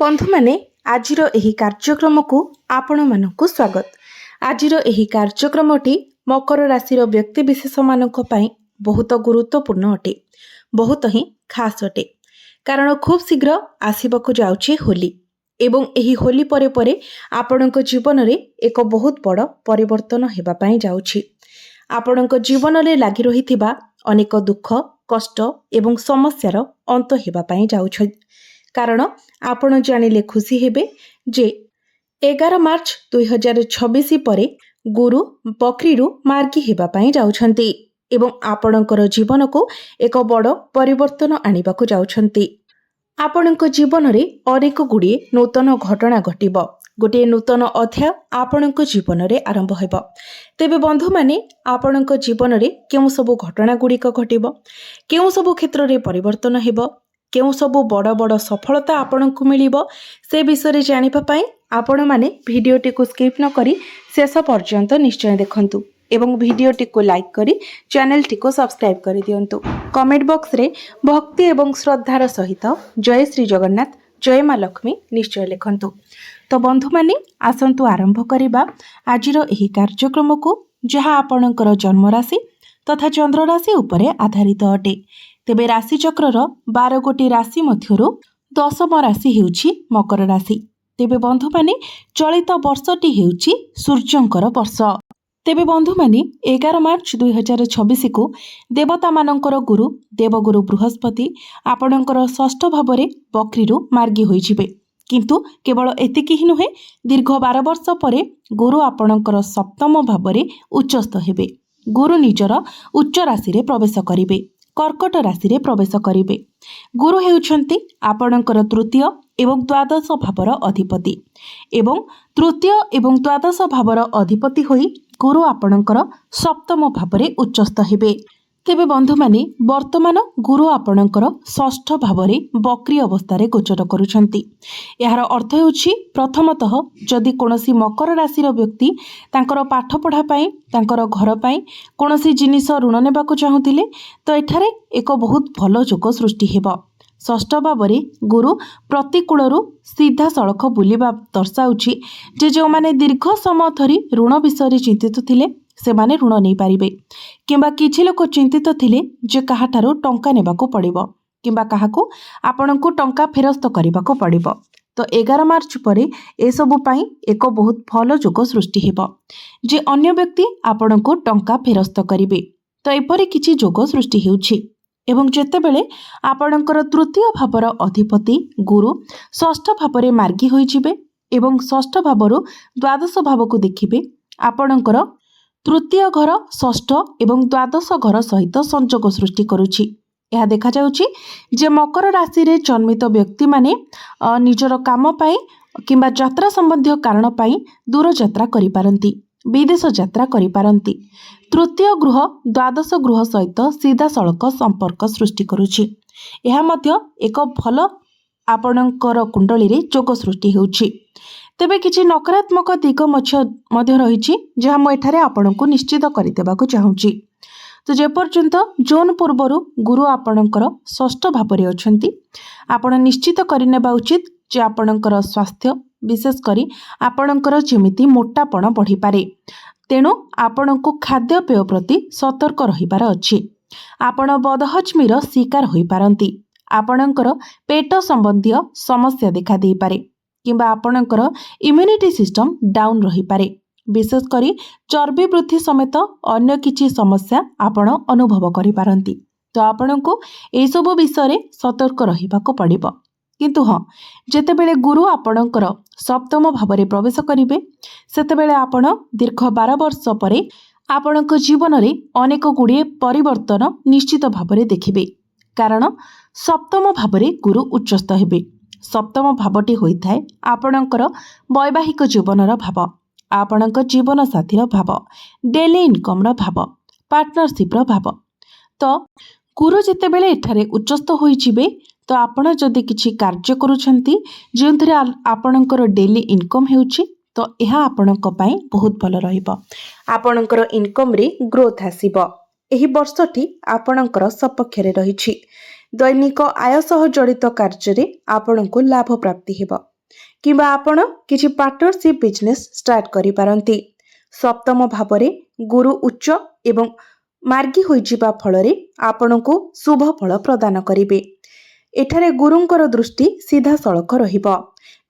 बंधु माने आजिर एही कार्यक्रम को आपण मानकु स्वागत। आजिर एही कार्यक्रमटी मकर राशि व्यक्ति विशेष मानक पई बहुत गुरुत्वपूर्ण अटे, बहुत ही खास अटे। कारण खूब शीघ्र आसिबकु जाउछि होली एवं एही होली परे परे आपणक जीवन रे एक बहुत बड़ परिवर्तन हेबा पई जाउछि। आपणक जीवन रे लागि रहिथिबा अनेक दुख कष्ट एवं समस्यार अंत हेबा पई जाउछि। कारण आपण जानिले खुशी हेबे जे 11 मार्च 2026 परे गुरु बकरीरू मार्गी हेबा पई जाउछंती एवं आपणकर जीवन को एक बड़ परिवर्तन आनिबाकु जाउछंती। आपणक जीवन रे अनेक गुड़िए नूतन घटना घटिब, गोटे नूतन अध्याय आपणक जीवन रे आरंभ हेब। तेबे बंधु माने आपणक जीवन रे केउ सब घटना गुड़िक घटिब, केउ सब क्षेत्र रे परिवर्तन हेब, केउ सबु बड़ बड़ सफलता आपनकु मिलिबो, से विषय जानिबा पई आपण माने भिडियोटी को स्किप न करी शेष पर्यंत निश्चय देखंतु एवं भिडियोटी को लाइक करी चैनलटी को सब्सक्राइब करि दियंतु। कमेंट बॉक्स रे भक्ति एवं श्रद्धार सहित जय श्री जगन्नाथ जय मां लक्ष्मी निश्चय लिखंतु। तो बंधु माने आसंतु आरंभ करिबा आजिर एही कार्यक्रम को, जहा आपणकर जन्म राशि तथा चंद्र राशि उपरे आधारित अटे। तेबे राशि चक्रर 12 गोटी राशि मध्यरु 10म राशि हेउछि मकर राशि। तेबे बंधु माने चलित वर्षटी हेउछि सूर्यंकर वर्ष। तेबे बंधु माने 11 मार्च 2026 को देवता मानकर गुरु देवगुरु बृहस्पति आपणकर षष्ठ भावरे बकरीरू मार्गी होइजिबे। किंतु केवल एतिकी ही नुहे, दीर्घ 12 वर्ष परे गुरु आपणकर सप्तम भावरे उच्चस्थ हेबे। गुरु निजर उच्च राशि रे प्रवेश करिबे, कर्कट राशि रे प्रवेश करिबे। गुरु हेउछंती आपणकर तृतीय एवं द्वादश भावर अधिपति एवं तृतीय एवं द्वादश भावर अधिपति होई गुरु आपणकर सप्तम भावरे उच्चस्थ हेबे। तेबे बंधु माने वर्तमान गुरु आपणकर षष्ठ भावरे बकरी अवस्था रे गोचर करुछंती। यार अर्थ हेउछि प्रथमतः जदि कोनोसी मकर राशि व्यक्ति तांकर पाठ पढ़ा पाई तांकर घर पाई कोनोसी जिनिस ऋण नेबाकु चाहुथिले तो एठारे एक बहुत भलो जोग सृष्टि हेबो। षष्ठ भावरे गुरु प्रतिकूलरू सीधा सड़क बुलिबा दर्शाउछि जे जो माने दीर्घ समय धरी ऋण विषय चिंतित थिले सेमाने ऋण नहीं पारिबे, किंबा किछि लोक चिंतित थिले जे काहाठारू टंका नेबाकू पड़िबो किंबा काहाकू आपणकू टंका फेरस्त करिबाकू पड़िबो। तो 11 मार्च परे ए सबु पई एक बहुत भलो जोग सृष्टि हेबो जे अन्य व्यक्ति आपणकू टंका फेरस्त करिबे। तो एपरि किछि जोग सृष्टि हेउछि एवं जेतेबेले आपणकर तृतीय भावर अधिपति गुरु षष्ठ भावरे मार्गी होइजिबे एवं षष्ठ भावरू द्वादश भावकू देखिबे, आपणकर तृतीय घर षष्ठ एवं द्वादश घर सहित संयोग सृष्टि करुछि। यह देखा जाउछि जे मकर राशि रे जन्मित व्यक्ति माने निजर काम पाई किंबा यात्रा संबंधी कारण पाई दूर यात्रा करि पारंती, विदेश यात्रा करि पारंती। तृतीय गृह द्वादश गृह सहित सीधा सड़क संपर्क सृष्टि करुछि। यह मध्य एक भलो आपणकर कुंडली रे जोग सृष्टि हेउछि। तेबे किछि नकारात्मक दिग मध्य रहिछि जहा मु एठारे आपणको निश्चित करिदेबाकू चाहूछि। तो जे पर्यंत जून पूर्वरु गुरु आपणकर षष्ठ भावरे अछंती, आपण निश्चित करिनेबा उचित जे आपणकर स्वास्थ्य विशेष करी आपणकर जेमिति मोटापण बढ़ी पारे। तेणु आपणको खाद्य पेय प्रति सतर्क रहिबार अछि। आपण बदहजमीर शिकार होई पारंती, आपणकर पेट संबंधी समस्या देखा देई पारे किंबा आपणकर इम्यूनिटी सिस्टम डाउन रही पारे। विशेष करी चर्बी वृद्धि समेत अन्य किछि समस्या आपण अनुभव करि पारंती। तो आपणको ए सब विषय सतर्क रहिबाको पड़िबो। किंतु हाँ, जेतेबेले गुरु आपणकर सप्तम भावरे प्रवेश करिवे सेतेबेले आपण दीर्घ 12 वर्ष परे आपणक जीवन रे अनेक गुड़िए परिवर्तन निश्चित भावरे देखिबे। कारण सप्तम भावरे गुरु उच्चस्थ हेबे। सप्तम भावटी होइथाय आपणकर वैवाहिक जीवनर भाव, आपणक जीवन साथीर भाव, डेली इनकम र भाव, पार्टनरशिप र भाव। तो गुरु जेतेबेले एठारे उच्चस्थ होइजिबे तो आपण जदि किछि कार्य करूछंती जेंथरे आपणकर डेली इनकम हेउछि तो यह आपणक पई बहुत भलो रहिबो। आपणकर इनकम रे ग्रोथ आसीबो। एही वर्षटी आपणकर सपक्ष रे रहिछि। दैनिक आय सह जड़ित कार्य रे आपणको लाभ प्राप्ति हेबो। किंबा आपण किछि पार्टनरशिप बिजनेस स्टार्ट करि पारंती। सप्तम भावरे गुरु उच्च एवं मार्गी होइजिबा फଳରେ आपणको शुभ फल प्रदान करिवे। एठारे गुरुंकर दृष्टि सीधा सड़क रहिबो।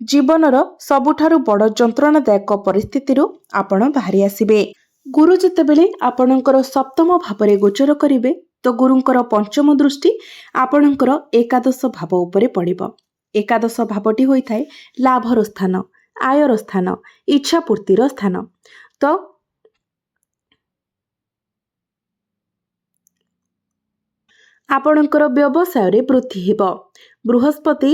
जीवनर सबुठारु बड़ जंत्रणादायक परिस्थितिरु आपण बाहरी आसिबे। गुरु जेतेबेले आपणकर सप्तम भावरे गोचर करिवे तो गुरुंकर पंचम दृष्टि आपणकर एकादश भाव उपरे पड़िबो। एकादश भावटी होइथाय लाभर स्थान, आयर स्थान, इच्छा पूर्तिर स्थान। तो आपणकर व्यवसाय रे वृद्धि हेबो। बृहस्पति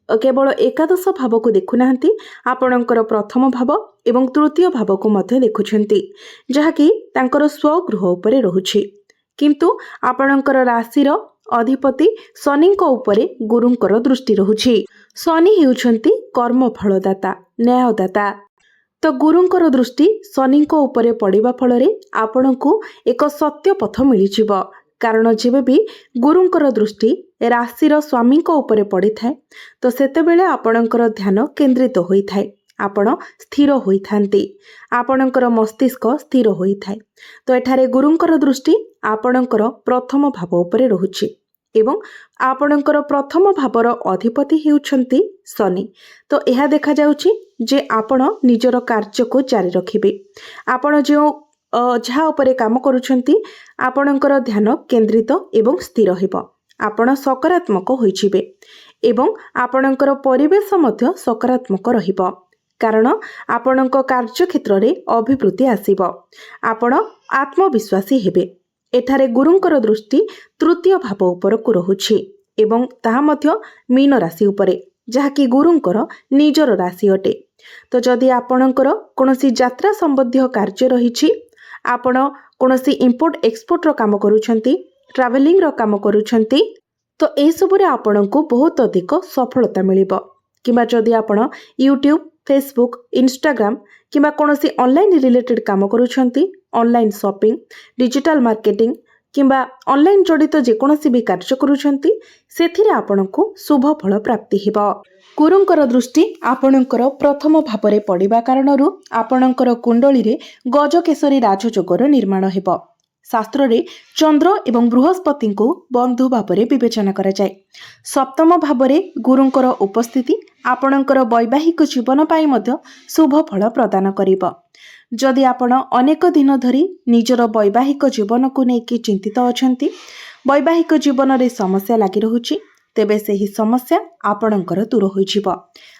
केवल एकादश भाव को देखु नाहंती, आपणकर प्रथम भाव एवं तृतीय भाव को मध्य देखुछंती, जहाकि तांकर स्वगृह उपरे रहुछि। किंतु आपणकर राशिर अधिपति शनिଙ୍କ उपरे गुरुंकर दृष्टि रहुछि। शनि हेउछंती कर्म फलदाता, न्यायदाता। तो गुरुंकर दृष्टि शनिଙ୍କ उपरे पड़िबा फଳରେ आपणको एक सत्य पथ मिलिजिबो। कारण जेबे भी गुरुंकर दृष्टि राशिर स्वामीଙ୍କ उपरे पड़िथाय तो सेतेबेले आपणकर ध्यान केंद्रित होइथाय, आपण स्थिर होइथांती, आपणकर मस्तिष्क स्थिर होइथाय। तो एठारे गुरुंकर दृष्टि आपणकर प्रथम भाव उपरे रहुछि एवं आपणकर प्रथम भावर अधिपति हेउछंती शनि। तो यह देखा जाउछि जे आपण निजर कार्य को जारी रखिबे। आपण जो जहा उपरे काम करूछंती आपणकर ध्यान केंद्रित एवं स्थिर हेबो। आपण सकारात्मक होइछिबे एवं आपणकर परिवेश मध्य सकारात्मक रहिबो। कारण आपणक कार्य क्षेत्र रे अभिवृद्धि आसीबो। आपण आत्मविश्वासी हेबे। एठारे गुरुंकर दृष्टि तृतीय भाव उपरकु रहुछि एवं ताहा मध्य मीन राशि उपरे, जहाकि गुरुंकर निजर राशि अटे। तो जदि आपणकर कोनोसी यात्रा संबंधी कार्य रहिछि, आपण कोनोसी इंपोर्ट एक्सपोर्ट रो काम करूछंती, ट्रैवलिंग रो काम करूछंती, तो ए सबरे आपणको बहुत अधिक सफलता मिलिबो। किबा जदि आपण यूट्यूब, फेसबुक, इंस्टाग्राम किबा कोनोसी ऑनलाइन रिलेटेड काम करूछंती, ऑनलाइन शॉपिंग, डिजिटल मार्केटिंग किंबा ऑनलाइन जड़ित जेकोसी भी कार्य करूछंती, सेथिरे आपणको शुभ फल प्राप्ति हेबो। गुरुंकर दृष्टि आपणकर प्रथम भावरे पड़िबा कारणरू आपणकर कुंडली रे गजकेसरी राजयोगर निर्माण हेबो। शास्त्र रे चंद्र एवं बृहस्पति को बंधु भावरे विवेचना करा जाय। सप्तम भावरे गुरुंकर उपस्थिति आपणकर वैवाहिक जीवन पाई मध्य शुभ फल प्रदान करिबो। जदि आपण अनेक दिन धरी निजर वैवाहिक जीवन को नेकी चिंतित अछंती, वैवाहिक जीवन रे समस्या लागि रहुछि, तेबे सेही समस्या आपणकर दूर होइजिबो।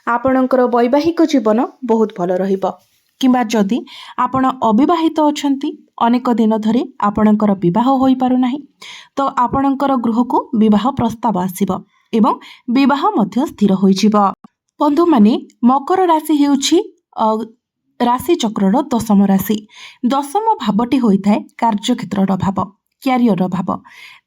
आपणकर वैवाहिक जीवन बहुत भल रहिबो। किंबा जदि आपण अविवाहित अछंती, अनेक दिन धरी आपणकर विवाह होई पारु नाही, तो आपणकर गृह को विवाह प्रस्ताव आसीबो एवं विवाह मध्य स्थिर होइजिबो। बंधु माने मकर राशि हेउछि राशि चक्रर दशम राशि। दशम भावटी होइथाय कार्यक्षेत्रर भाव, क्यारियर भाव।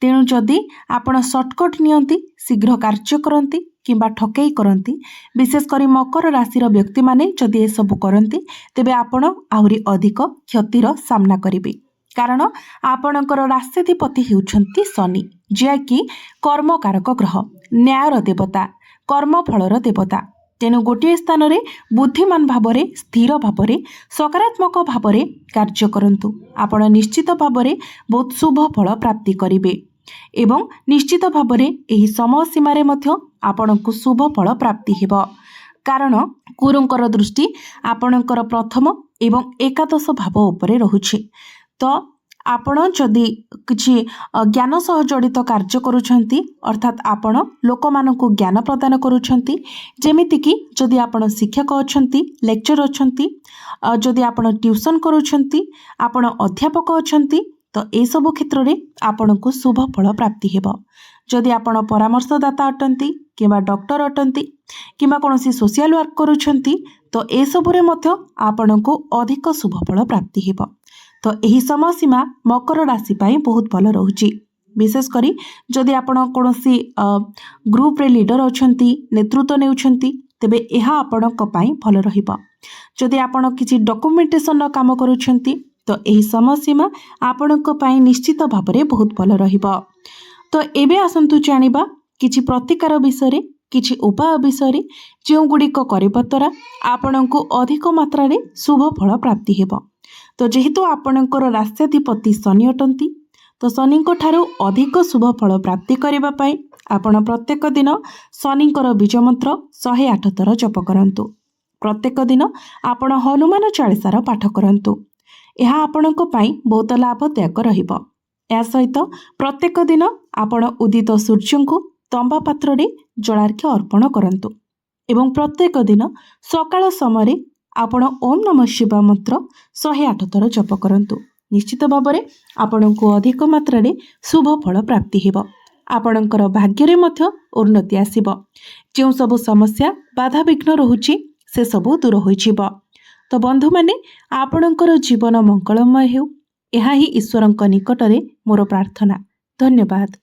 तेणु जदि आपण सर्टकट नियंती, शीघ्र कार्य करंती किंबा ठकेई करंती, विशेष करी मकर राशिर व्यक्ति माने जदि ए सब करंती, तेबे आपण आहुरी अधिक क्षतिर सामना करिवे। कारण आपणकर राष्ट्राधिपति हेउछंती शनि, जे कि कर्मकारक ग्रह, न्यायर देवता, कर्मफलर देवता। तेणु गोटे स्थान रे बुद्धिमान भावरे, स्थिर भावरे, सकारात्मक भावरे कार्य करंतु। आपण निश्चित भावरे बहुत शुभ फल प्राप्ति करिवे एवं निश्चित भावरे एही समय सीमा रे मध्य आपणको शुभ फल प्राप्ति हेबो। कारण गुरुंकर दृष्टि आपणकर प्रथम एवं एकादश भाव उपरे रहुछि। तो आपण जदि किछि ज्ञान सह जड़ित कार्य करूछंती, अर्थात आपण लोकमानंकु ज्ञान प्रदान करूछंती, जेमिति कि जदि आपण शिक्षक अछंती, लेक्चर अछंती, जदि आपण ट्यूशन करूछंती, आपण अध्यापक अछंती, तो ए सब क्षेत्र रे आपणको शुभ फल प्राप्ति हेबो। जदि आपण परामर्शदाता अटंती किंबा डॉक्टर अटंती किंबा कोनोसी सोशल वर्क करूछंती, तो ए सबरे मध्य आपणको अधिक शुभ फल प्राप्ति हेबो। तो एही समय सीमा मकर राशि पाई बहुत भल रहुछि। विशेष करी जदि आपण कोनोसी ग्रुप रे लीडर अछंती, नेतृत्व नेउछंती, तेबे एहा आपणक पाई भल रहिबो। जदि आपण किछि डॉक्यूमेंटेशन काम करूछंती, तो एही समय सीमा आपणक पाई निश्चित भाबरे बहुत भल रहिबो। तो एबे आसंतु जानिबा किछि प्रतिकार विषय रे କିଛି ଉପାୟ ବିଷୟରେ ଯେଉଁଗୁଡ଼ିକ କରିବା ଦ୍ୱାରା ଆପଣଙ୍କୁ ଅଧିକ ମାତ୍ରାରେ ଶୁଭ ଫଳ ପ୍ରାପ୍ତି ହେବ। ତ ଯେହେତୁ ଆପଣଙ୍କର ରାଶ୍ୟାଧିପତି ଶନି ଅଟନ୍ତି, ତ ଶନିଙ୍କ ଠାରୁ ଅଧିକ ଶୁଭ ଫଳ ପ୍ରାପ୍ତି କରିବା ପାଇଁ ଆପଣ ପ୍ରତ୍ୟେକ ଦିନ ଶନିଙ୍କର ବୀଜ ମନ୍ତ୍ର 108 ଥର ଜପ କରନ୍ତୁ। ପ୍ରତ୍ୟେକ ଦିନ ଆପଣ ହନୁମାନ ଚାଳିଶାର ପାଠ କରନ୍ତୁ। ଏହା ଆପଣଙ୍କ ପାଇଁ ବହୁତ ଲାଭଦାୟକ ରହିବ। ଏହା ସହିତ ପ୍ରତ୍ୟେକ ଦିନ ଆପଣ ଉଦିତ ସୂର୍ଯ୍ୟଙ୍କୁ ତମ୍ବା ପାତ୍ରରେ ଜଳାର୍ଘ୍ୟ ଅର୍ପଣ କରନ୍ତୁ ଏବଂ ପ୍ରତ୍ୟେକ ଦିନ ସକାଳ ସମୟରେ ଆପଣ ଓମ୍ ନମଃ ଶିବାୟ ମନ୍ତ୍ର 108 ଥର ଜପ କରନ୍ତୁ। ନିଶ୍ଚିତ ଭାବରେ ଆପଣଙ୍କୁ ଅଧିକ ମାତ୍ରାରେ ଶୁଭ ଫଳ ପ୍ରାପ୍ତି ହେବ। ଆପଣଙ୍କର ଭାଗ୍ୟରେ ମଧ୍ୟ ଉନ୍ନତି ଆସିବ। ଯେଉଁ ସବୁ ସମସ୍ୟା ବାଧାବିଘ୍ନ ରହୁଛି ସେସବୁ ଦୂର ହୋଇଯିବ। ତ ବନ୍ଧୁମାନେ, ଆପଣଙ୍କର ଜୀବନ ମଙ୍ଗଳମୟ ହେଉ, ଏହା ହିଁ ଈଶ୍ୱରଙ୍କ ନିକଟରେ ମୋର ପ୍ରାର୍ଥନା। ଧନ୍ୟବାଦ।